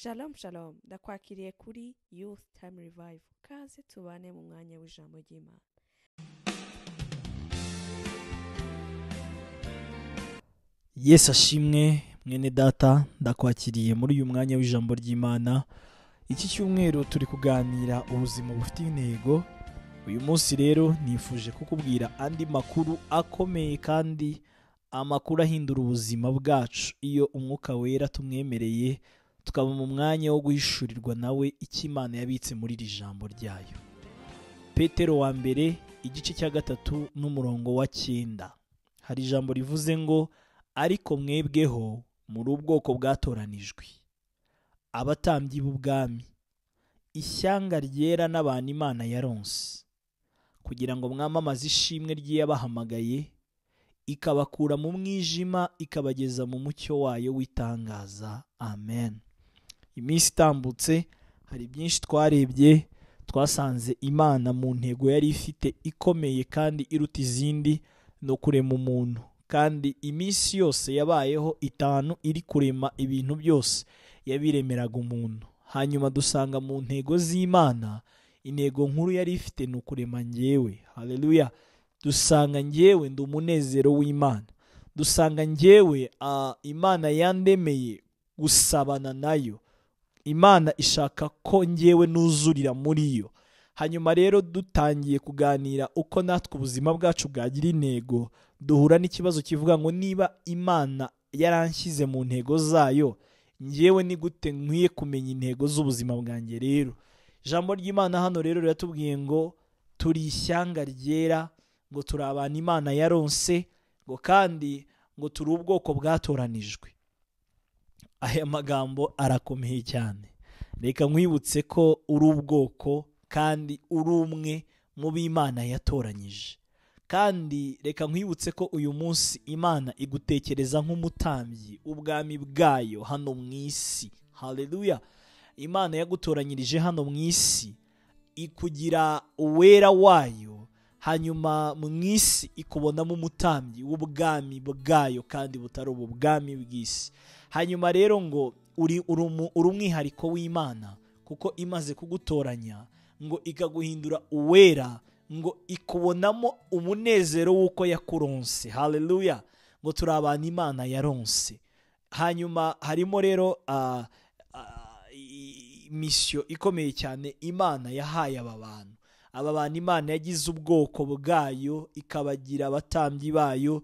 Shalom shalom ndakwakiriye kuri Youth Time Revival kaze tubane mu mwanya w'ijambo ry'Imana. Yesu ashimwe mwene data, ndakwakiriye muri uyu mwanya w'ijambo ry'Imana. Iki cyumweru turi kuganira ubuzima bufite intego. Uyu munsi rero nifuje kukubwira andi makuru akomeye kandi amakuru ahindura ubuzima bwacu iyo umwuka wera tumwemereye tukaba mu mwanya wo guhishurirwa nawe icyo Imana yabitse muri iri jambo ryayo. Petero wa mbere igice cya 3 n'umurongo wa 9 hari ijambo rivuze ngo ariko mwebweho muri ubwoko bwatoranijwe, abatambyi b'ubwami, ishyanga ryera n'abantu Imana yaronse, kugira ngo mwamamaze ishimwe ry'yabahamagaye ikabakura mu mwijima ikabageza mu mucyo wayo w'itangaza. Amen. Iminsi itambutse hari byinshi twarebye, twasanze Imana mu ntego yari ifite ikomeye kandi iruta izindi no kurema umuntu, kandi iminsi yose yabayeho 5 iri kurema ibintu byose yabiremeraga umuntu. Hanyuma dusanga mu ntego z'Imana intego nkuru yari ifite no kurema njyewe. Haleluya. Dusanga njyewe ndi umunezero w'Imana. Dusanga njyewe Imana yandemeye gusabana nayo. Imana ishaka ko njyewe nuzurira muri yo. Hanyuma rero dutangiye kuganira uko natwe ubuzima bwacu bwagira intego, duhura n'ikibazo kivuga ngo niba Imana yaranshyize mu ntego zayo, njyewe ni gute nkwiye kumenya intego z'ubuzima bwanjye? Rero ijambo ry'Imana hano rero riratubwiye ngo turi ishyanga ryera, ngo turi abantu Imana yaronse, ngo kandi ngo turi ubwoko bwatoranijwe. Aya magambo arakomeye cyane. Reka nkwibutse ko uri ubwoko kandi uri umwe mu b'Imana yatoranyije. Kandi reka nkwibutse ko uyu munsi Imana igutekereza nk'umutambyi ubwami bwayo hano mu isi. Haleluya. Imana yagutoranyirije hano mu isi ikugira uwera wayo, hanyuma mu isi ikubonamo umutambyi w'ubwami bwayo kandi butari ubwami bw'isi. Hanyuma rero ngo uri umwihariko w'Imana kuko imaze kugutoranya ngo ikaguhindura uwera, ngo ikubonamo umunezero w'uko yakuronse. Haleluya. Ngo turi abantu Imana yaronse. Hanyuma harimo rero misiyo ikomeye cyane Imana yahaye aba bantu. Aba bantu Imana yagize ubwoko bwayo, ikabagira abatambyi bayo,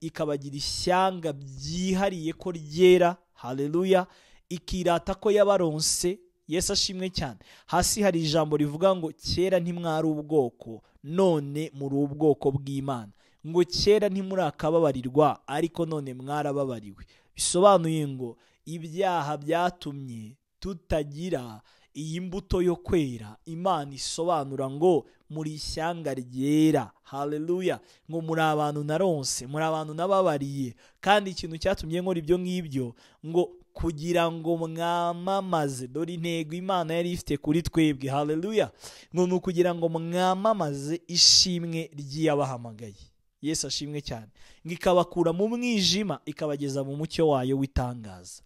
ikabagira ishyanga byihariye ko ryera. Haleluya. Ikirata ko yabaronse. Yesu ashimwe cyane. Hasi hari ijambo rivuga ngo kera ntimwari ubwoko, none muri ubwoko bw'Imana. Ngo kera ntimurakababarirwa, ariko none mwarababariwe. Bisobanuye ngo ibyaha byatumye tutagira iyi mbuto yo kwera. Imana isobanura ngo muri ishyanga ryera. Haleluya. Ngo muri abantu naronse, muri abantu nababariye. Kandi ikintu cyatumye nkora ibyo ngibyo ngo kugira ngo mwamamaze. Dore intego Imana yari ifite kuri twebwe. Haleluya. Ngo ni ukugira ngo mwamamaze ishimwe ry'yabahamagaye. Yesu ashimwe cyane. Ngo ikabakura mu mwijima ikabageza mu mucyo wayo w'itangaza.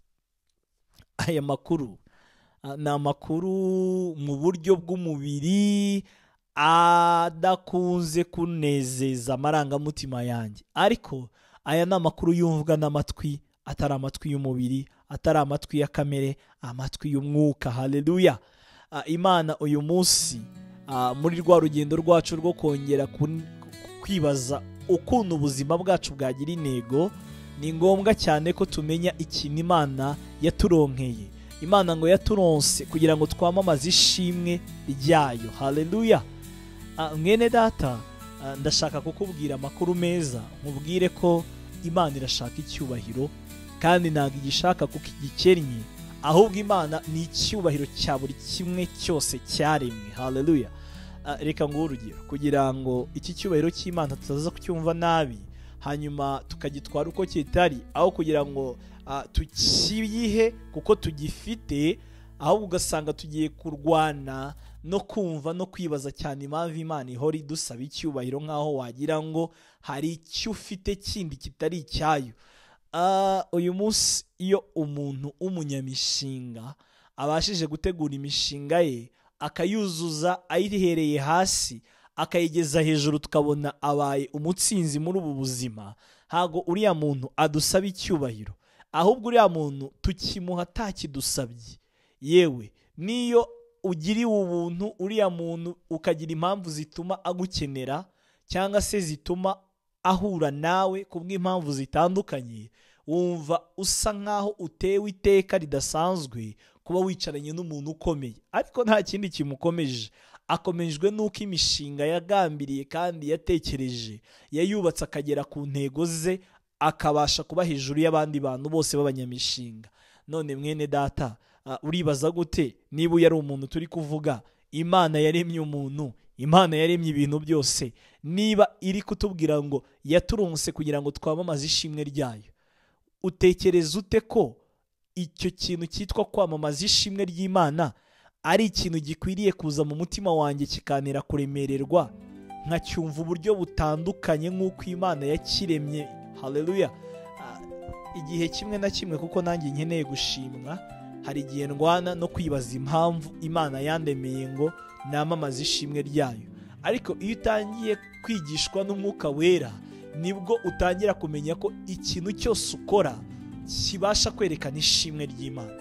Aya makuru ni amakuru mu buryo bw'umubiri adakunze kunezeza amarangamutima yanjye, ariko aya ni amakuru yumvwa n'amatwi, atari amatwi y'umubiri, atari amatwi ya kamere, amatwi y'umwuka. Haleluya. Imana uyu munsi muri rwa rugendo rwacu rwo kongera kwibaza ukuntu ubuzima bwacu bwagira intego, ni ngombwa cyane ko tumenya ikintu Imana yaturonkeye. Imana ngo yaturonse kugira ngo twamamaze ishimwe ryayo. Haleluya. Mwene data, ndashaka kukubwira amakuru meza, nkubwire ko Imana irashaka icyubahiro kandi ntabwo igishaka kuko igikennye, ahubwo Imana ni icyubahiro cya buri kimwe cyose cyaremwe. Haleluya. Reka nguhe urugero kugira ngo iki cyubahiro cy'Imana tutaza kucyumva nabi hanyuma tukagitwara uko kitari, aho kugira ngo tukiyihe kuko tugifite, ahubwo ugasanga tugiye kurwana no kumva no kwibaza cyane impamvu Imana ihora idusaba icyubahiro, nk'aho wagira ngo hari icyo ufite kindi kitari icyayo. uyu munsi iyo umuntu w'umunyamishinga abashije gutegura imishinga ye akayuzuza ayihereye hasi akayigeza hejuru, tukabona abaye umutsinzi muri ubu buzima, ntago uriya muntu adusaba icyubahiro, ahubwo uriya muntu tukimuha atakidusabye. Yewe niyo ugiriwe ubuntu uriya muntu ukagira impamvu zituma agukenera cyangwa se zituma ahura nawe kubw'impamvu zitandukanye, wumva usa nkaho utewe iteka ridasanzwe kuba wicaranye n'umuntu ukomeye, ariko nta kindi kimukomeje, akomejwe n'uko imishinga yagambiriye kandi yatekereje yayubatse akagera ku ntego ze, akabasha kuba hejuru y'abandi bantu bose b'abanyamishinga. None mwene data, uribaza gute niba yari umuntu turi kuvuga, Imana yaremye umuntu, Imana yaremye ibintu byose, niba iri kutubwira ngo yaturonse kugira ngo twamamaze ishimwe ryayo, utekereza ute ko icyo kintu cyitwa kwamamaza ishimwe ry'Imana ari ikintu gikwiriye kuza mu mutima wanjye kikantera kuremererwa, nkacyumva uburyo butandukanye nk'uko Imana yakiremye? Haleluya! Igihe kimwe na kimwe, kuko nanjye nkeneye gushimwa, hari igihe ndwana no kwibaza impamvu Imana yandemeye ngo namamaze ishimwe ryayo. Ariko iyo utangiye kwigishwa n'Umwuka Wera, nibwo utangira kumenya ko ikintu cyose ukora kibasha kwerekana ishimwe ry'Imana.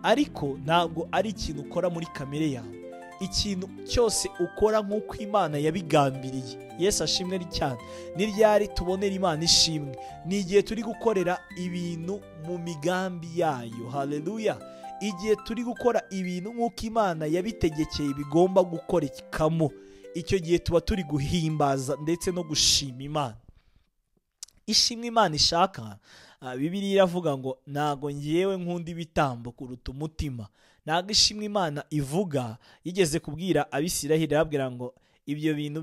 Ariko ntabwo ari ikintu ukora muri kamere yawe, ikintu cyose ukora nk'uko Imana yabigambiriye. Yesu ashimwe cyane. Ni ryari tubonera Imana ishimwe? Ni igihe turi gukorera ibintu mu migambi yayo. Haleluya! Igihe turi gukora ibintu nk'uko Imana yabitegekeye bigomba gukorekamo, icyo gihe tuba turi guhimbaza ndetse no gushima Imana. Ishimwe Imana ishaka, Bibiliya iravuga ngo ntago ngewe nkunda ibitambo kuruta umutima. Ntago ishimwe Imana ivuga yigeze kubwira Abisiraheli, arabwira ngo ibyo bintu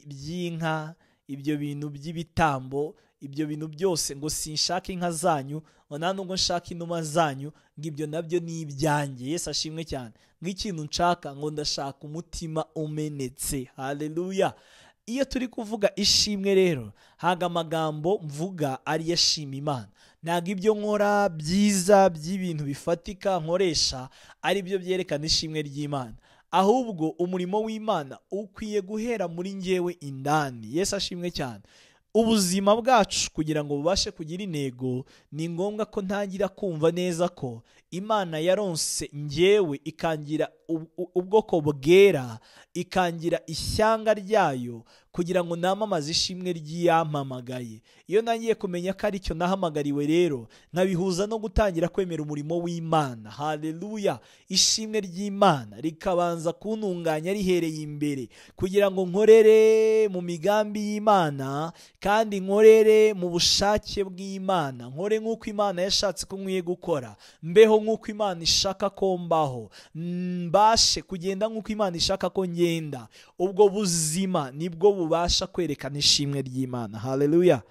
by'inka, ibyo bintu by'ibitambo, ibyo bintu byose ngo sinshaka inka zanyu, ngo nta nubwo nshaka inuma zanyu, ngo ibyo nabyo ni ibyanjye. Yesu ashimwe cyane. Nk'ikintu nshaka, ngo ndashaka umutima umenetse. Haleluya! Iyo turi kuvuga ishimwe rero, haga amagambo mvuga ari yashima Imana. Ntago ibyo nkora byiza by'ibintu bifatika nkoresha ari byo byerekana ishimwe ry'Imana, ahubwo umurimo w'Imana ukwiye guhera muri njyewe indani. Yesu ashimwe cyane. Ubuzima bwacu kugira ngo bubashe kugira intego, ni ngombwa ko ntangira kumva neza ko Imana yaronse njyewe, ikangira ubwoko bwera, ikangira ishyanga ryayo kugira ngo namamaze ishimwe ry'iyampamagaye. Iyo nangiye kumenya ko ari cyo nahamagariwe rero, nkabihuza no gutangira kwemera umurimo w'Imana. Haleluya! Ishimwe ry'Imana rikabanza kuntunganya rihereye imbere, kugira ngo nkorere mu migambi y'Imana kandi nkorere mu bushake bw'Imana, nkore nk'uko Imana yashatse ko nkwiye gukora, mbeho nk'uko Imana ishaka ko mbaho, mbashe kugenda nk'uko Imana ishaka ko ngenda. Ubwo buzima nibwo bubasha kwerekana ishimwe ry'Imana. Haleluya!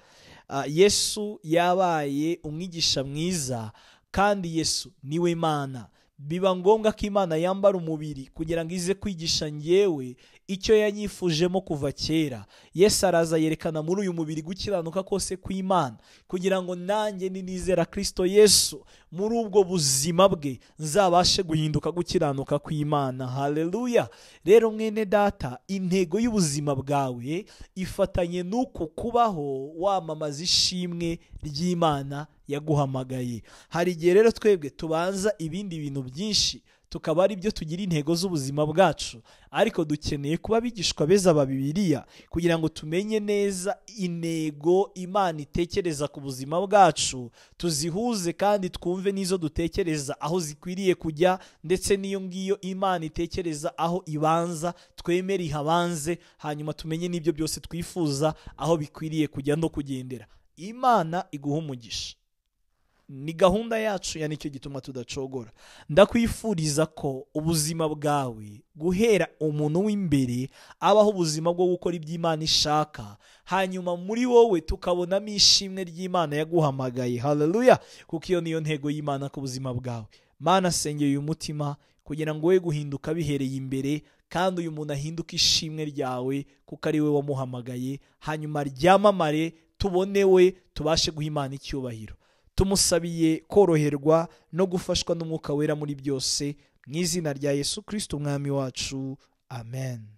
Yesu yabaye umwigisha mwiza, kandi Yesu niwe Mana. Biba ngombwa ko Imana yambara umubiri kugira ngo ize kwigisha njyewe icyo yanyifujemo kuva kera. Yesu araza yerekana muri uyu mubiri gukiranuka kose kw'Imana, kugira ngo nanjye ninizera Kristo Yesu, muri ubwo buzima bwe nzabashe guhinduka gukiranuka kw'Imana. Haleluya! Rero mwene data, intego y'ubuzima bwawe ifatanye n'uko kubaho wamamaza ishimwe ry'Imana yaguhamagaye. Hari igihe rero twebwe tubanza ibindi bintu byinshi tukaba ari byo tugira intego z'ubuzima bwacu, ariko dukeneye kuba abigishwa beza ba Bibiliya kugira ngo tumenye neza intego Imana itekereza ku buzima bwacu, tuzihuze kandi twumve n'izo dutekereza aho zikwiriye kujya, ndetse n'iyo ngiyo Imana itekereza aho ibanza twemere ihabanze, hanyuma tumenye n'ibyo byose twifuza aho bikwiriye kujya no kugendera. Imana iguha umugisha. Ni gahunda yacu, ya nicyo gituma tudacogora. Ndakwifuriza ko ubuzima bwawe guhera umuntu w'imbere abaho ubuzima bwo gukora iby'Imana ishaka, hanyuma muri wowe tukabonamo ishimwe ry'Imana yaguhamagaye. Haleluya! Kuko iyo niyo ntego y'Imana ku buzima bwawe. Mana, sengeye uyu mutima kugira ngo we guhinduka bihereye imbere, kandi uyu muntu ahinduka ishimwe ryawe kuko ari we wamuhamagaye, hanyuma ryamamare tubonewe tubashe guha Imana icyubahiro. Tumusabiye koroherwa no gufashwa n'Umwuka Wera muri byose, mu izina rya Yesu Kristo umwami wacu, amen.